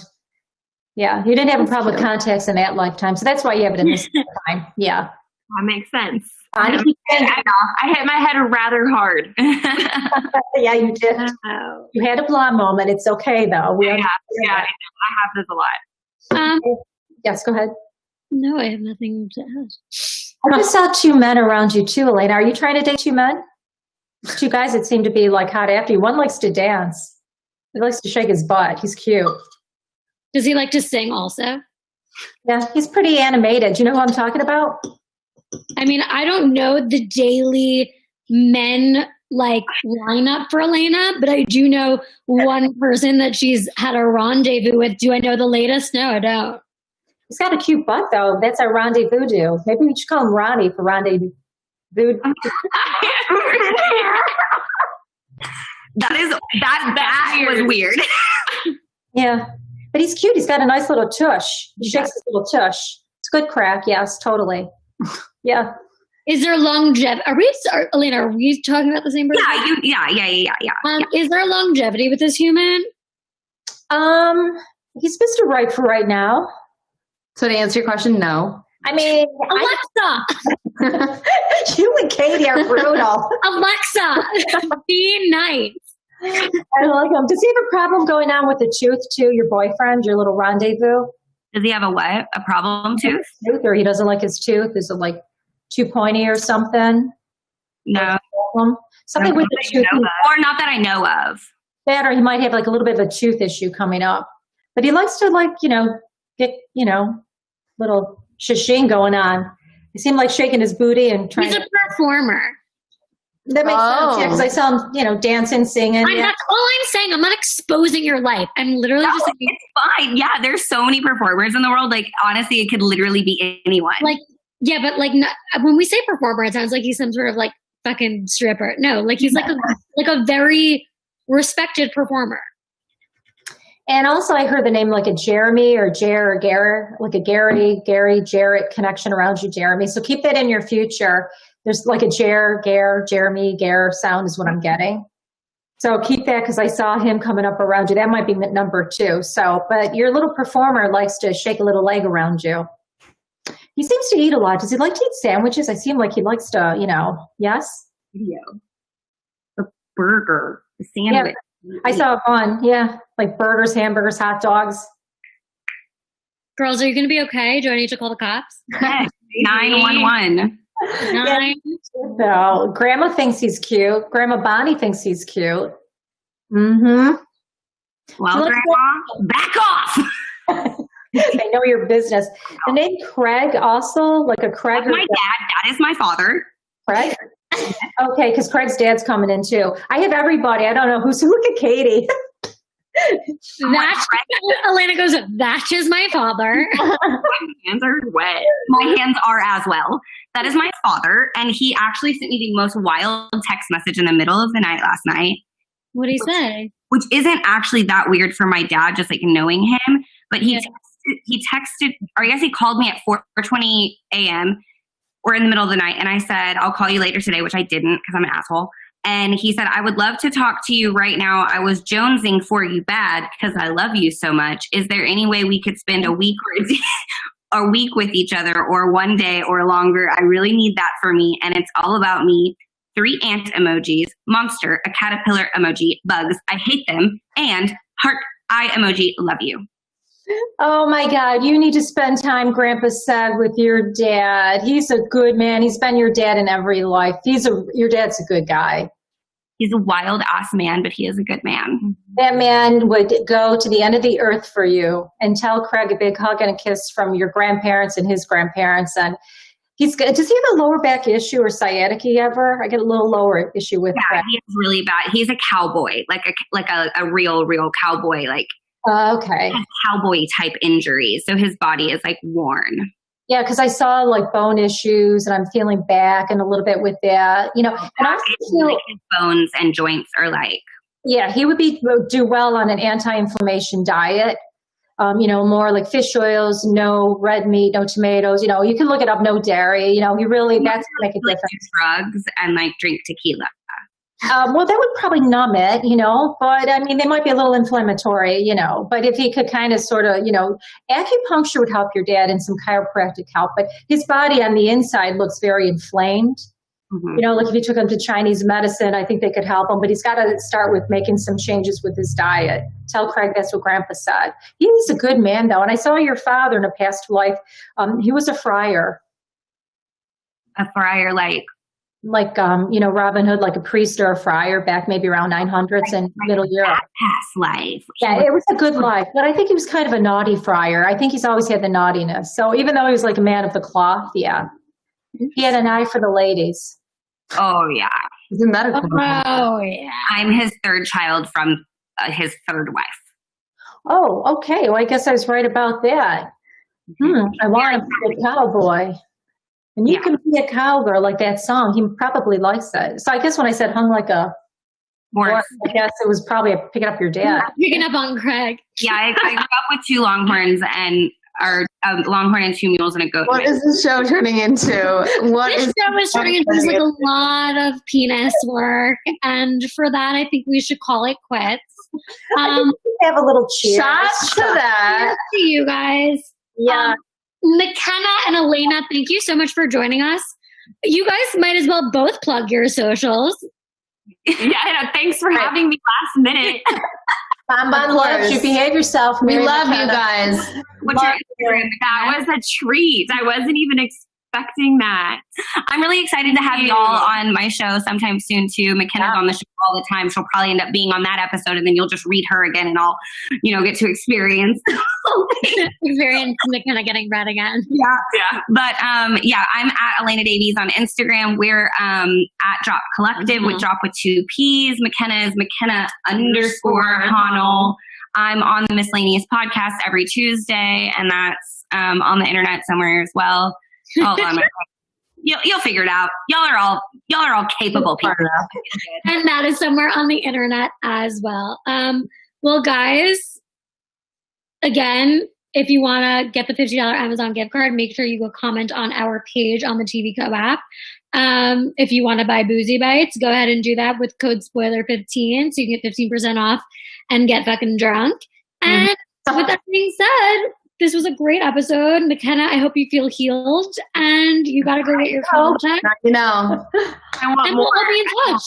Yeah, you didn't have a problem with contacts in that lifetime. So that's why you have it in this lifetime. Yeah. That makes sense. I hit my head rather hard. Yeah, you did. You had a blonde moment. It's okay, though. I have this a lot. Yes, go ahead. No, I have nothing to add. I just saw two men around you, too, Elena. Are you trying to date two men? Two guys that seem to be like hot after you. One likes to dance. He likes to shake his butt. He's cute. Does he like to sing also? Yeah, he's pretty animated. Do you know who I'm talking about? I mean, I don't know the daily men lineup for Elena, but I do know one person that she's had a rendezvous with. Do I know the latest? No, I don't. He's got a cute butt, though. That's our rendezvous do. Maybe we should call him Ronnie for rendezvous. That was weird. Yeah, but he's cute. He's got a nice little tush. He shakes his little tush. It's good crack. Yes, totally. Yeah. Is there longevity? Elena, are we talking about the same person? Yeah. Is there longevity with this human? He's Mr. Right for right now. So to answer your question, no. I mean, Alexa! You and Katie are brutal. Alexa, be nice. I like him. Does he have a problem going on with the tooth too? Your boyfriend, your little rendezvous? Does he have a what? A problem tooth? Or he doesn't like his tooth? Is it too pointy or something? No. Something with the tooth. Or not that I know of. That, or he might have a little bit of a tooth issue coming up. But he likes to get, little shishing going on. He seemed like shaking his booty and trying He's a performer. That makes sense, yeah, because I saw him, dancing, singing. That's all I'm saying. I'm not exposing your life. I'm literally just saying. It's fine. Yeah, there's so many performers in the world. Honestly, it could literally be anyone. When we say performer, it sounds like he's some sort of fucking stripper. No, he's a very respected performer. And also, I heard the name a Jeremy or Jer or Garrett, a Gary, Jarrett connection around you, Jeremy. So keep that in your future. There's a Jeremy, Gare sound is what I'm getting. So keep that because I saw him coming up around you. That might be number 2. So, but your little performer likes to shake a little leg around you. He seems to eat a lot. Does he like to eat sandwiches? I see him he likes to, yes? Yeah. The burger, the sandwich. Yeah. I saw one, yeah. Burgers, hamburgers, hot dogs. Girls, are you going to be okay? Do I need to call the cops? 911. No, Grandma thinks he's cute. Grandma Bonnie thinks he's cute. Mm-hmm. Well, Grandma, back off. They know your business. The name Craig also, a Craig. That's my dad. That is my father. Craig? Okay, because Craig's dad's coming in too. I have everybody. I don't know who's. Look at Katie. Elena goes, that is my father. My hands are wet. My hands are as well. That is my father. And he actually sent me the most wild text message in the middle of the night last night. What did he say? Which isn't actually that weird for my dad, just knowing him. But he texted, or I guess he called me at 4:20 a.m. or in the middle of the night. And I said, I'll call you later today, which I didn't because I'm an asshole. And he said, I would love to talk to you right now. I was jonesing for you bad because I love you so much. Is there any way we could spend a week or a week with each other, or one day or longer? I really need that for me. And it's all about me. 3 ant emojis, monster, a caterpillar emoji, bugs, I hate them, and heart eye emoji, love you. Oh my God, you need to spend time, Grandpa said, with your dad. He's a good man. He's been your dad in every life. Your dad's a good guy. He's a wild ass man, but he is a good man. That man would go to the end of the earth for you. And tell Craig a big hug and a kiss from your grandparents and his grandparents. And does he have a lower back issue or sciatica ever? I get a little lower issue with Craig. He is really bad. He's a cowboy, like a real cowboy, like okay, cowboy type injuries. So his body is like worn. Yeah, because I saw like bone issues, and I'm feeling back and a little bit with that, and I feel like his bones and joints are like. Yeah, he would do well on an anti-inflammation diet. More like fish oils, no red meat, no tomatoes. You can look it up, no dairy. He really that's make a difference. Drugs and like drink tequila. Well, that would probably numb it, but I mean, they might be a little inflammatory, but if he could kind of sort of, acupuncture would help your dad and some chiropractic help, but his body on the inside looks very inflamed. Mm-hmm. Like if you took him to Chinese medicine, I think they could help him, but he's got to start with making some changes with his diet. Tell Craig that's what Grandpa said. He's a good man though. And I saw your father in a past life. He was a friar. A friar, like Robin Hood, like a priest or a friar back maybe around 900s in Middle Europe. Past life. Yeah, it was a good life, but I think he was kind of a naughty friar. I think he's always had the naughtiness. So even though he was like a man of the cloth, yeah, he had an eye for the ladies. Oh yeah, isn't that a cool? Oh yeah, I'm his third child from his third wife. Oh, okay. Well, I guess I was right about that. I want him to be a cowboy. And you can be a cowgirl like that song. He probably likes that. So I guess when I said hung like a horse, I guess it was probably picking up your dad. Picking up on Craig. Yeah, I grew up with 2 longhorns and a longhorn and 2 mules and a goat. What is this show turning into? This show is turning into like a lot of penis work, and for that, I think we should call it quits. I think we have a little cheers. Shots to that. Cheers to you guys. Yeah. McKenna and Elena, thank you so much for joining us. You guys might as well both plug your socials. Yeah, thanks for having me last minute. Bonbon loves you. Behave yourself. We Mary love McKenna. you guys. That was a treat. I wasn't even expecting that. I'm really excited to have y'all on my show sometime soon too. McKenna's on the show all the time. She'll probably end up being on that episode, and then you'll just read her again, and I'll, get to experience McKenna getting read again. Yeah. But I'm at Elena Davies on Instagram. We're at Drop Collective with Drop with 2 P's. McKenna is McKenna _Honnell. I'm on the Miscellaneous podcast every Tuesday, and that's on the internet somewhere as well. You'll figure it out. Y'all are all capable people. And that is somewhere on the internet as well. Well, guys, again, if you want to get the $50 Amazon gift card, make sure you go comment on our page on the TVCO app. If you want to buy Boozy Bites, go ahead and do that with code SPOILER15 so you can get 15% off and get fucking drunk. And with that being said, this was a great episode. McKenna, I hope you feel healed, and you got to go get your phone checked. I want and more. we'll all be in touch.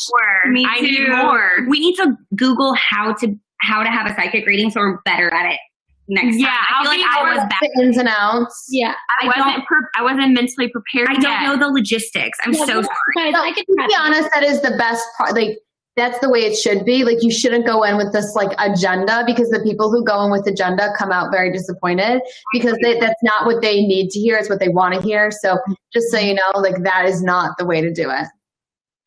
I need more. We need to Google how to have a psychic reading so we're better at it next time. I feel like I was bad. The ins and outs. Yeah. I wasn't mentally prepared. I don't know the logistics. I'm so sorry. Guys, No, I can to be honest, that is the best part. Like, that's the way it should be. Like, you shouldn't go in with this like agenda, because the people who go in with agenda come out very disappointed, because that's not what they need to hear. It's what they want to hear. So just so you know, like, that is not the way to do it.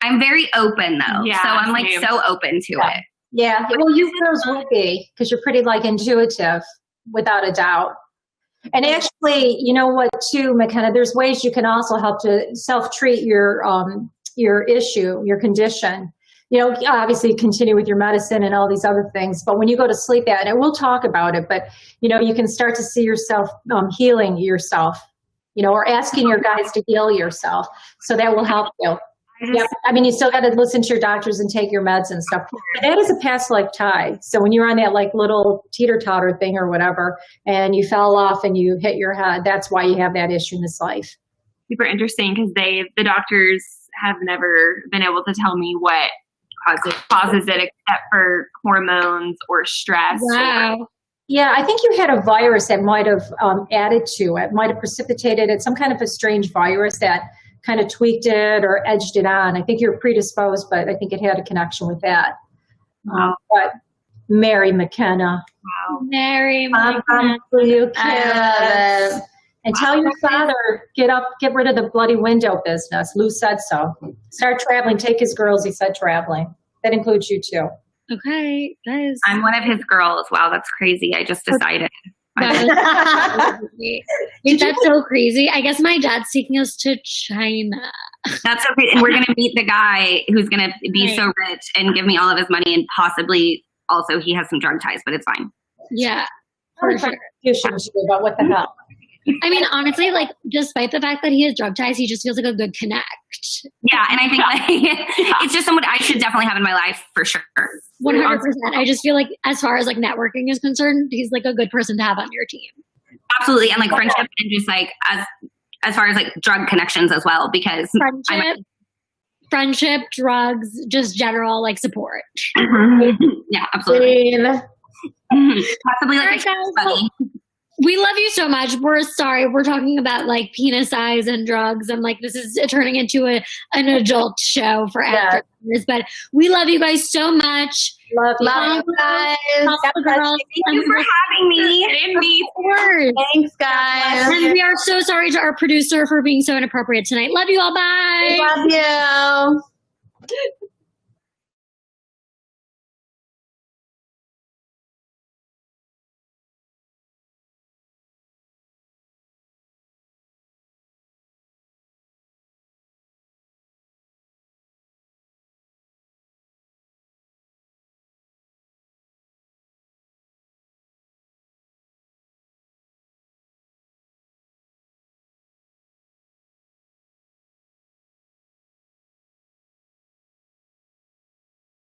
I'm very open though. Yeah, so I'm like same. so open to it. Yeah. Well, you girls will be, because you're pretty like intuitive, without a doubt. And actually, you know what, too, McKenna, there's ways you can also help to self-treat your issue, your condition. Obviously continue with your medicine and all these other things, but when you go to sleep at night, we'll talk about it, but, you can start to see yourself healing yourself, or asking your guides to heal yourself. So that will help you. Yep. I mean, you still got to listen to your doctors and take your meds and stuff. But that is a past life tie. So when you're on that like little teeter-totter thing or whatever, and you fell off and you hit your head, that's why you have that issue in this life. Super interesting because the doctors have never been able to tell me what causes it except for hormones or stress. Wow. Yeah, I think you had a virus that might have added to it, might have precipitated it, some kind of a strange virus that kind of tweaked it or edged it on. I think you're predisposed, but I think it had a connection with that. Wow. But Mary McKenna. Wow. Mary McKenna. For you, I love kids. And tell your father, get rid of the bloody window business. Lou said so. Start traveling. Take his girls, he said traveling. That includes you too. Okay, guys. I'm one of his girls. Wow, that's crazy. I just decided. Is that so crazy? I guess my dad's taking us to China. That's okay. And we're going to meet the guy who's going to be so rich and give me all of his money, and possibly also he has some drug ties, but it's fine. Yeah, for sure. You shouldn't do, but what the hell? I mean, honestly, like, despite the fact that he has drug ties, he just feels like a good connect. Yeah, and I think it's just someone I should definitely have in my life for sure. 100%. I just feel like, as far as like networking is concerned, he's like a good person to have on your team. Absolutely, and like friendship, and just like as far as like drug connections as well, because friendship, drugs, just general like support. Yeah, absolutely. Possibly like buddy. We love you so much. We're sorry. We're talking about like penis size and drugs, and like this is turning into an adult show for actors. But we love you guys so much. Love you guys. Thank you for having me. And me. Thanks, guys. And we are so sorry to our producer for being so inappropriate tonight. Love you all. Bye. Love you.